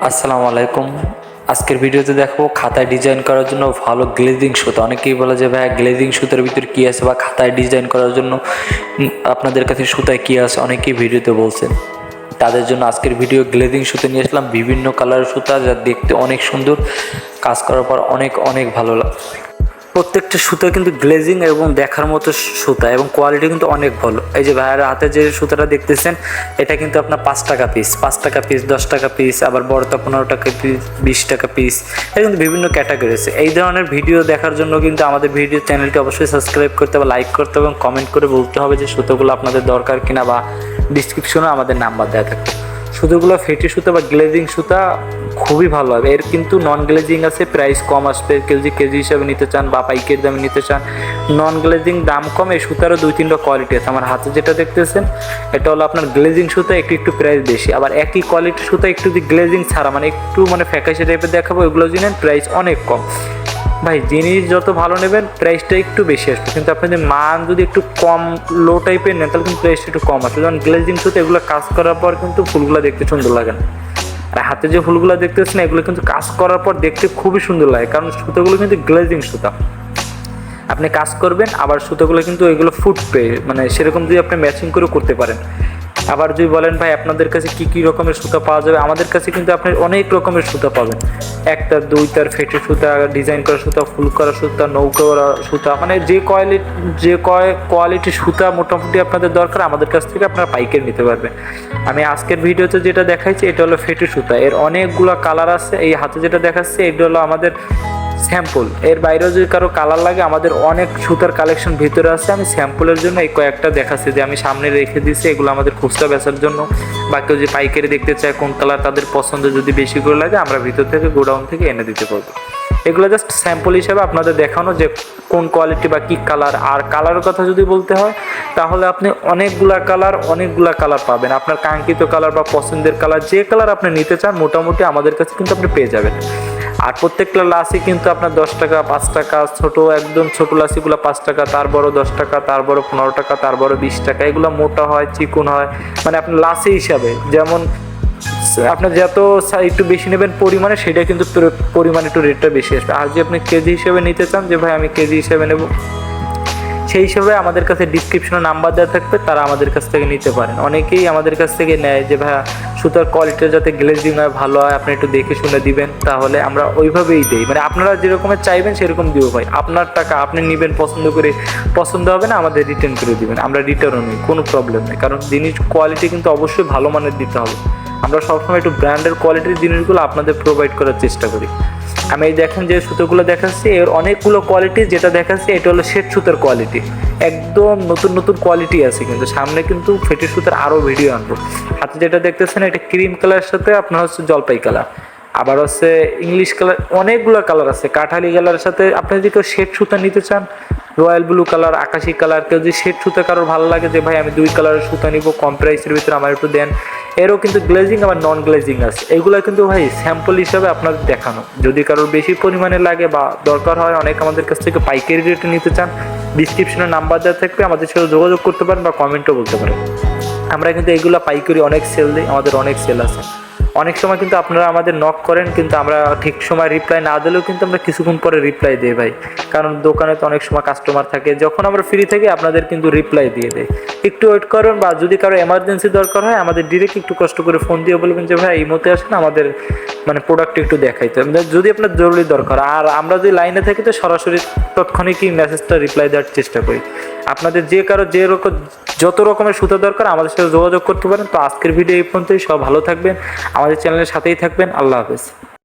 আসসালামু আলাইকুম। আজকের ভিডিওতে দেখো খাতায় ডিজাইন করার জন্য ভালো গ্লেজিং সুতা। অনেকেই বলে যে ভাই গ্লেজিং সুতার ভিতর কী আছে বা খাতায় ডিজাইন করার জন্য আপনাদের কাছে সুতায় কী আছে, অনেকেই ভিডিওতে বলছেন। তাদের জন্য আজকের ভিডিও গ্লেজিং সুতো নিয়ে আসলাম, বিভিন্ন কালারের সুতা যা দেখতে অনেক সুন্দর, কাজ করার পর অনেক অনেক ভালো লাগে। প্রত্যেকটা সুতা কিন্তু গ্লেজিং এবং দেখার মতো সুতা এবং কোয়ালিটি কিন্তু অনেক ভালো। এই যে ভাইয়ের হাতে যে সুতাটা দেখতেছেন এটা কিন্তু আপনার 5 টাকা পিস, 5 টাকা পিস, 10 টাকা পিস, আবার বড়টা 15 টাকা পিস, 20 টাকা পিস। এটা কিন্তু বিভিন্ন ক্যাটাগরি আছে। এই ধরনের ভিডিও দেখার জন্য কিন্তু আমাদের ভিডিও চ্যানেলটি অবশ্যই সাবস্ক্রাইব করতে হবে, লাইক করতে হবে এবং কমেন্ট করে বলতে হবে যে সুতোগুলো আপনাদের দরকার কিনা, বা ডিসক্রিপশনে আমাদের নাম্বার দেওয়া থাকবে। সুতোগুলো ফেটি সুতা বা গ্লেজিং সুতা খুবই ভালো হবে। এর কিন্তু নন গ্লেজিং আছে, প্রাইস কম আসবে। কেজি হিসাবে নিতে চান বা পাইকারি দামে নিতে চান, নন গ্লেজিং দাম কম। এই সুতারও 2-3টা কোয়ালিটি আছে। আমার হাতে যেটা দেখতেছেন এটা হলো আপনার গ্লেজিং সুতা, একটু প্রাইস বেশি। আবার একই কোয়ালিটির সুতা একটু গ্লেজিং ছাড়া একটু ফ্যাকাশে টাইপের দেখাবো, এগুলো জানেন প্রাইস অনেক কম। ভাই জিনিস যত ভালো নেবেন প্রাইসটা একটু বেশি আসবে, কিন্তু আপনি যদি মান যদি একটু কম লো টাইপের নেন তাহলে কিন্তু প্রাইসটা একটু কম আসবে। যেমন গ্লেজিং সুতো এগুলো কাজ করার পর কিন্তু ফুলগুলো দেখতে সুন্দর লাগে না। আর হাতে যে ফুলগুলো দেখতেছেন এগুলো কিন্তু কাজ করার পর দেখতে খুবই সুন্দর লাগে, কারণ সুতোগুলো কিন্তু গ্লেজিং সুতা। আপনি কাজ করবেন আবার সুতোগুলো কিন্তু এগুলো ফুটবে, সেরকম যদি আপনি ম্যাচিং করে করতে পারেন। আবার যদি বলেন ভাই আপনাদের কাছে কী রকমের সুতা পাওয়া যাবে, আমাদের কাছে কিন্তু আপনি অনেক রকমের সুতা পাবেন। একটা দুইটার ফেটে সুতা, ডিজাইন করা সুতা, ফুল করা সুতা, নৌকা করা সুতা, যে কোয়ালিটির সুতা মোটামুটি আপনাদের দরকার আমাদের কাছ থেকে আপনারা পাইকারি নিতে পারবেন। আমি আজকের ভিডিওতে যেটা দেখাইছি এটা হলো ফেটে সুতা। এর অনেকগুলো কালার আছে। এই হাতে যেটা দেখাচ্ছে এটা হলো আমাদের স্যাম্পল। এর বাইরেও যদি কারো কালার লাগে আমাদের অনেক সুতার কালেকশন ভিতরে আছে। আমি স্যাম্পলের জন্য এই কয়েকটা দেখাচ্ছি যে আমি সামনে রেখে দিয়েছি, এগুলো আমাদের খুচরা বেচার জন্য। বা কেউ যে পাইকারি দেখতে চায় কোন কালার তাদের পছন্দ যদি বেশি করে লাগে আমরা ভিতর থেকে গোডাউন থেকে এনে দিতে পারবো। এগুলো জাস্ট স্যাম্পল হিসাবে আপনাদের দেখানো যে কোন কোয়ালিটি বা কী কালার। আর কালারের কথা যদি বলতে হয় তাহলে আপনি অনেকগুলা কালার পাবেন। আপনার কাঙ্ক্ষিত কালার বা পছন্দের কালার যে কালার আপনি নিতে চান মোটামুটি আমাদের কাছে কিন্তু আপনি পেয়ে যাবেন। আর প্রত্যেকটা লাসি কিন্তু আপনার 10 টাকা, 5 টাকা, একদম ছোট লাসিগুলো 5 টাকা, তার বড় 10 টাকা, তার বড় 15 টাকা, তার বড় 20 টাকা। এগুলো মোটা হয়, চিকন হয়, আপনার লাসি হিসাবে যেমন আপনার যত একটু বেশি নেবেন পরিমাণে, সেটা কিন্তু পরিমাণে একটু রেটটা বেশি আসবে। আর যে আপনি কেজি হিসেবে নিতে চান যে ভাই আমি কেজি হিসেবে নেব, সেই হিসাবে আমাদের কাছে ডিসক্রিপশনে নাম্বার দেওয়া থাকবে, তারা আমাদের কাছ থেকে নিতে পারেন। অনেকেই আমাদের কাছ থেকে নেয় যে ভাইয়া সুতার কোয়ালিটিটা যাতে গ্লেজিং হয়, ভালো হয়, আপনি একটু দেখে শুনে দিবেন, তাহলে আমরা ওইভাবেই দিই। আপনারা যেরকমের চাইবেন সেরকম দিব ভাই। আপনার টাকা আপনি নেবেন, পছন্দ হবে না আমাদের রিটার্ন করে দিবেন, আমরা রিটার্নও নিই, কোনো প্রবলেম নেই। কারণ জিনিস কোয়ালিটি কিন্তু অবশ্যই ভালো মানের দিতে হবে। আমরা সবসময় একটু ব্র্যান্ডের কোয়ালিটির জিনিসগুলো আপনাদের প্রোভাইড করার চেষ্টা করি। আমি এই দেখেন যে সুতোগুলো দেখাচ্ছি এর অনেকগুলো কোয়ালিটি। যেটা দেখাচ্ছি এটা হলো শেড সুতার কোয়ালিটি, একদম নতুন কোয়ালিটি আছে। কিন্তু সামনে কিন্তু ফেটে সুতার আরও ভিডিও আনবো। হাতে যেটা দেখতেছেন এটা ক্রিম কালারের সাথে আপনার জলপাই কালার, আবার ইংলিশ কালার, অনেকগুলো কালার আছে। কাঠালি কালারের সাথে আপনি যদি কেউ শেড সুতা নিতে চান, রয়্যাল ব্লু কালার, আকাশি কালার, কেউ যদি শেড সুতা কারোর ভালো লাগে যে ভাই আমি 2 কালারের সুতা নিব, কম প্রাইসের ভিতরে আমার একটু দেন, এরও কিন্তু গ্লেজিং আবার নন গ্লেজিং আছে। এগুলো কিন্তু ভাই স্যাম্পল হিসাবে আপনাদের দেখানো। যদি কারোর বেশি পরিমাণে লাগে বা দরকার হয়, অনেক আমাদের কাছ থেকে পাইকারি রেটে নিতে চান, ডিসক্রিপশনে নাম্বার দেওয়া থাকবে, আমাদের সাথে যোগাযোগ করতে পারেন বা কমেন্টও বলতে পারেন। আমরা কিন্তু এগুলো পাইকারি অনেক সেল দিই, আমাদের অনেক সেল আছে। অনেক সময় কিন্তু আপনারা আমাদের নক করেন, কিন্তু আমরা ঠিক সময় রিপ্লাই না দিলেও কিন্তু আমরা কিছুক্ষণ পরে রিপ্লাই দিই ভাই। কারণ দোকানে তো অনেক সময় কাস্টমার থাকে, যখন আমরা ফ্রি থাকি আপনাদের কিন্তু রিপ্লাই দিয়ে দেয়। একটু ওয়েট করেন, বা যদি কারো এমার্জেন্সি দরকার হয় আমাদের ডিরেক্ট একটু কষ্ট করে ফোন দিয়ে বলবেন যে ভাই এই মতে আসেন, আমাদের প্রোডাক্ট একটু দেখাইতে যদি আপনার জরুরি দরকার। আর আমরা যদি লাইনে থাকি তো সরাসরি তৎক্ষণিকই মেসেজটা রিপ্লাই দেওয়ার চেষ্টা করি। আপনাদের যত রকমের সুতা দরকার আমাদের সাথে যোগাযোগ করতে পারেন। তো আজকের ভিডিও এই পর্যন্তই। সব ভালো থাকবেন, আমাদের চ্যানেলের সাথেই থাকবেন। আল্লাহ হাফেজ।